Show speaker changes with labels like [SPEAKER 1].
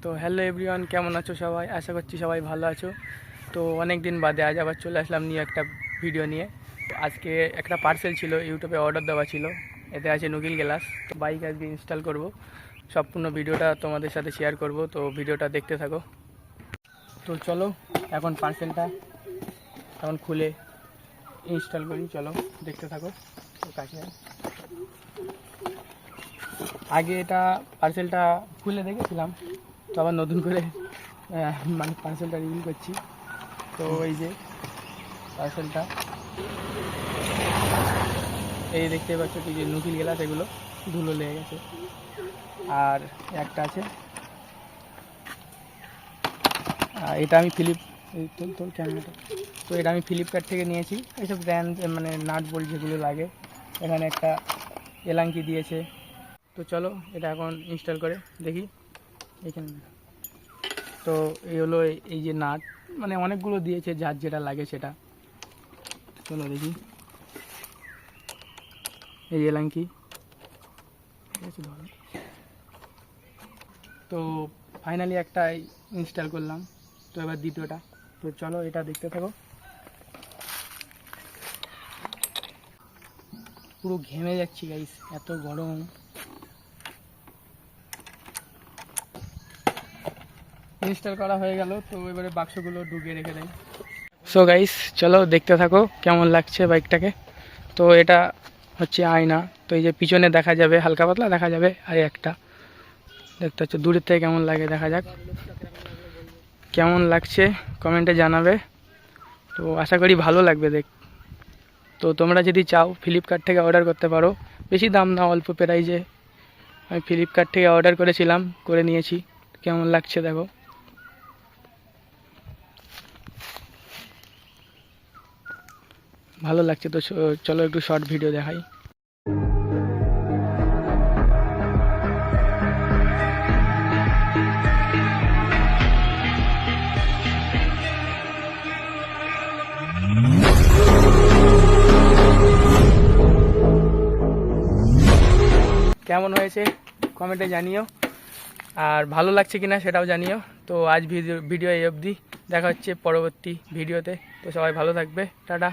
[SPEAKER 1] তো hello everyone, কেমন আছো সবাই? আশা করছি সবাই ভালো আছো। তো অনেক দিন বাদে আজ আবার চলে আসলাম নিয়ে একটা ভিডিও নিয়ে। তো আজকে একটা পার্সেল ছিল, ইউটিউবে অর্ডার দেওয়া ছিল। এতে আছে নুকিল গ্লাস। তো বাইক আজকে ইনস্টল করব, সম্পূর্ণ ভিডিওটা তোমাদের সাথে শেয়ার করব। তো ভিডিওটা দেখতে থাকো। তো চলো এখন পার্সেলটা এখন খুলে ইনস্টল করি, চলো দেখতে থাকো। তো কাছে আগে এটা পার্সেলটা খুলে দেখেছিলাম, তো আবার নতুন করে মানে পার্সেলটা রিভিল করছি। তো এই যে পার্সেলটা, এই দেখতে পাচ্ছ কি যে নুকিল গ্লাস, এগুলো ধুলো লেগে গেছে। আর একটা আছে, এটা আমি তোর ক্যামেরাটা, তো এটা আমি ফ্লিপকার্ট থেকে নিয়েছি। এইসব ব্র্যান্ড মানে নাট বোল্ট যেগুলো লাগে, এখানে একটা এলাঙ্কি দিয়েছে। তো চলো এটা এখন ইনস্টল করে দেখি এখানে। তো এই হলো এই যে নাট, মানে অনেকগুলো দিয়েছে, যার যেটা লাগে সেটা। চলো দেখি, এই এলাঙ্কি, ঠিক আছে ধরো। তো ফাইনালি একটা ইনস্টল করলাম, তো এবার দ্বিতীয়টা। তো চলো এটা দেখতে থাকো। পুরো ঘেমে যাচ্ছি গাইস, এত গরম। ইনস্টল করা হয়ে গেল, তো এবারে বাক্সগুলো ঢুকিয়ে রেখে দেয়। সো গাইস চলো দেখতে থাকো কেমন লাগছে বাইকটাকে। তো এটা হচ্ছে আয়না, তো এই যে পিছনে দেখা যাবে, হালকা পাতলা দেখা যাবে। আর একটা দেখতে হচ্ছে দূরের থেকে কেমন লাগে, দেখা যাক কেমন লাগছে, কমেন্টে জানাবে। তো আশা করি ভালো লাগবে দেখ। তো তোমরা যদি চাও ফ্লিপকার্ট থেকে অর্ডার করতে পারো, বেশি দাম না, অল্প প্রাইজে। আমি ফ্লিপকার্ট থেকে অর্ডার করেছিলাম, করে নিয়েছি। কেমন লাগছে দেখো। ভালো লাগছে তো চলো একটু শর্ট ভিডিও দেখাই। কেমন হয়েছে কমেন্টে জানিও, আর ভালো লাগছে কিনা সেটাও জানিও। তো আজ ভিডিও এই অবধি, দেখা হচ্ছে পরবর্তী ভিডিওতে। তো সবাই ভালো থাকবে, টাটা।